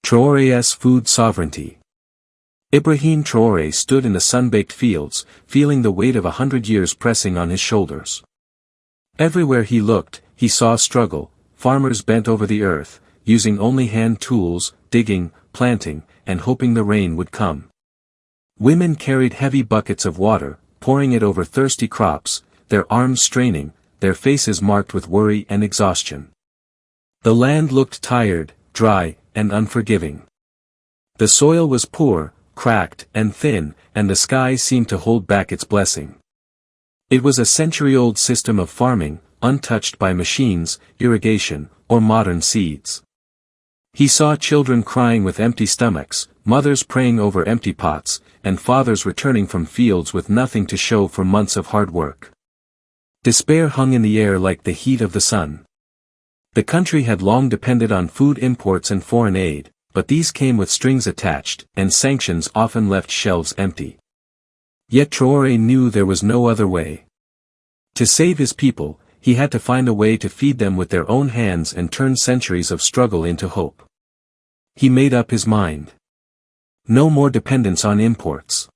Traoré's food sovereignty. Ibrahim Traoré stood in the sun-baked fields, feeling the weight of 100 years pressing on his shoulders. Everywhere he looked, he saw struggle, farmers bent over the earth, using only hand tools, digging, planting, and hoping the rain would come. Women carried heavy buckets of water, pouring it over thirsty crops, their arms straining, their faces marked with worry and exhaustion. The land looked tired, dry, and unforgiving. The soil was poor, cracked, and thin, and the sky seemed to hold back its blessing. It was a century-old system of farming, untouched by machines, irrigation, or modern seeds. He saw children crying with empty stomachs, mothers praying over empty pots, and fathers returning from fields with nothing to show for months of hard work. Despair hung in the air like the heat of the sun. The country had long depended on food imports and foreign aid, but these came with strings attached, and sanctions often left shelves empty. Yet Traoré knew there was no other way. To save his people, he had to find a way to feed them with their own hands and turn centuries of struggle into hope. He made up his mind. No more dependence on imports.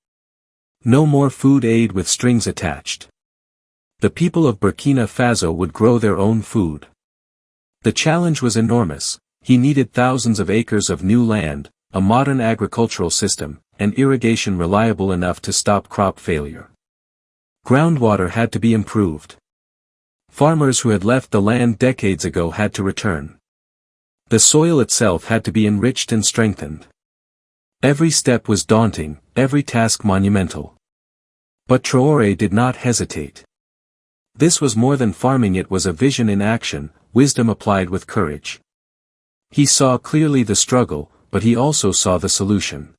No more food aid with strings attached. The people of Burkina Faso would grow their own food. The challenge was enormous. He needed thousands of acres of new land, a modern agricultural system, and irrigation reliable enough to stop crop failure. Groundwater had to be improved. Farmers who had left the land decades ago had to return. The soil itself had to be enriched and strengthened. Every step was daunting, every task monumental. But Traoré did not hesitate. This was more than farming, it was a vision in action, wisdom applied with courage. He saw clearly the struggle, but he also saw the solution.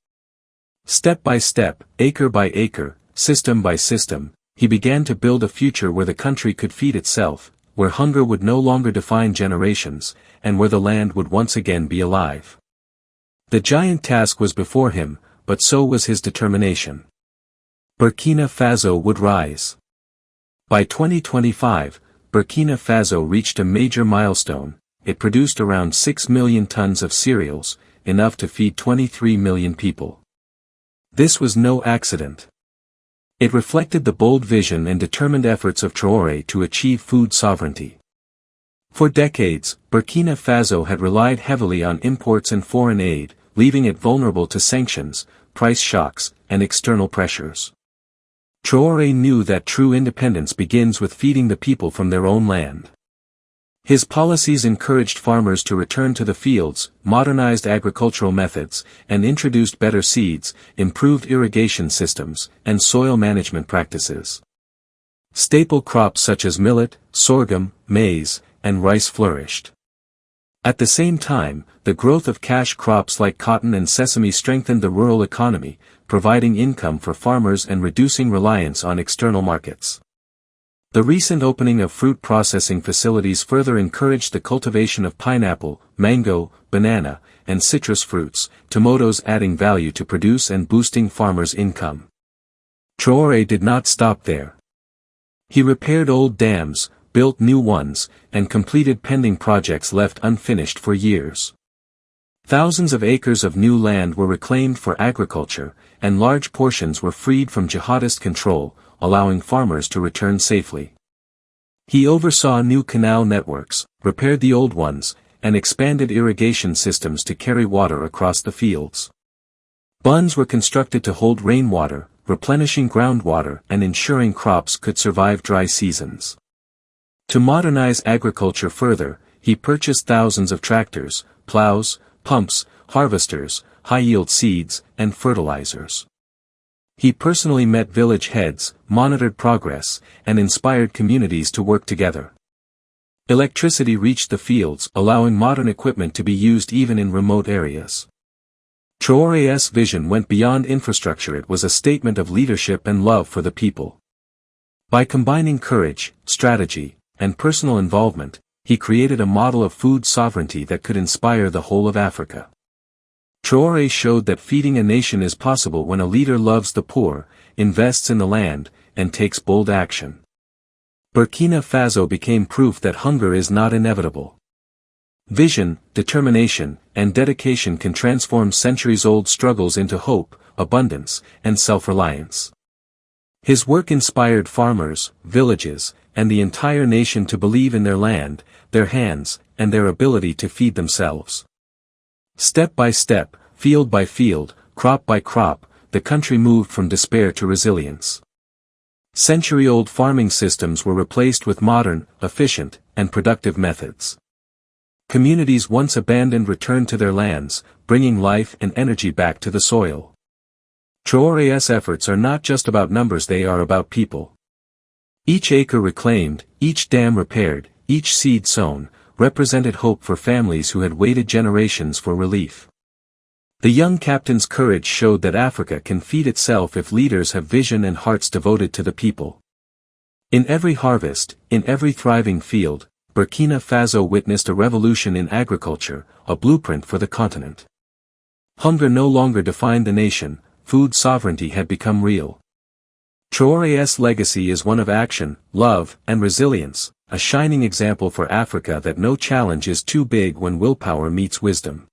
Step by step, acre by acre, system by system, he began to build a future where the country could feed itself, where hunger would no longer define generations, and where the land would once again be alive. The giant task was before him, but so was his determination. Burkina Faso would rise. By 2025, Burkina Faso reached a major milestone. It produced around 6 million tons of cereals, enough to feed 23 million people. This was no accident. It reflected the bold vision and determined efforts of Traoré to achieve food sovereignty. For decades, Burkina Faso had relied heavily on imports and foreign aid, leaving it vulnerable to sanctions, price shocks, and external pressures. Traoré knew that true independence begins with feeding the people from their own land. His policies encouraged farmers to return to the fields, modernized agricultural methods, and introduced better seeds, improved irrigation systems, and soil management practices. Staple crops such as millet, sorghum, maize, and rice flourished. At the same time, the growth of cash crops like cotton and sesame strengthened the rural economy, providing income for farmers and reducing reliance on external markets. The recent opening of fruit processing facilities further encouraged the cultivation of pineapple, mango, banana, and citrus fruits, tomatoes adding value to produce and boosting farmers' income. Traoré did not stop there. He repaired old dams, built new ones, and completed pending projects left unfinished for years. Thousands of acres of new land were reclaimed for agriculture, and large portions were freed from jihadist control, allowing farmers to return safely. He oversaw new canal networks, repaired the old ones, and expanded irrigation systems to carry water across the fields. Bunds were constructed to hold rainwater, replenishing groundwater and ensuring crops could survive dry seasons. To modernize agriculture further, he purchased thousands of tractors, plows, pumps, harvesters, high-yield seeds, and fertilizers. He personally met village heads, monitored progress, and inspired communities to work together. Electricity reached the fields, allowing modern equipment to be used even in remote areas. Traoré's vision went beyond infrastructure, it was a statement of leadership and love for the people. By combining courage, strategy, and personal involvement, he created a model of food sovereignty that could inspire the whole of Africa. Traoré showed that feeding a nation is possible when a leader loves the poor, invests in the land, and takes bold action. Burkina Faso became proof that hunger is not inevitable. Vision, determination, and dedication can transform centuries-old struggles into hope, abundance, and self-reliance. His work inspired farmers, villages, and the entire nation to believe in their land, their hands, and their ability to feed themselves. Step by step, field by field, crop by crop, the country moved from despair to resilience. Century-old farming systems were replaced with modern, efficient, and productive methods. Communities once abandoned returned to their lands, bringing life and energy back to the soil. Traoré's efforts are not just about numbers, they are about people. Each acre reclaimed, each dam repaired, each seed sown, represented hope for families who had waited generations for relief. The young captain's courage showed that Africa can feed itself if leaders have vision and hearts devoted to the people. In every harvest, in every thriving field, Burkina Faso witnessed a revolution in agriculture, a blueprint for the continent. Hunger no longer defined the nation, food sovereignty had become real. Traoré's legacy is one of action, love, and resilience, a shining example for Africa that no challenge is too big when willpower meets wisdom.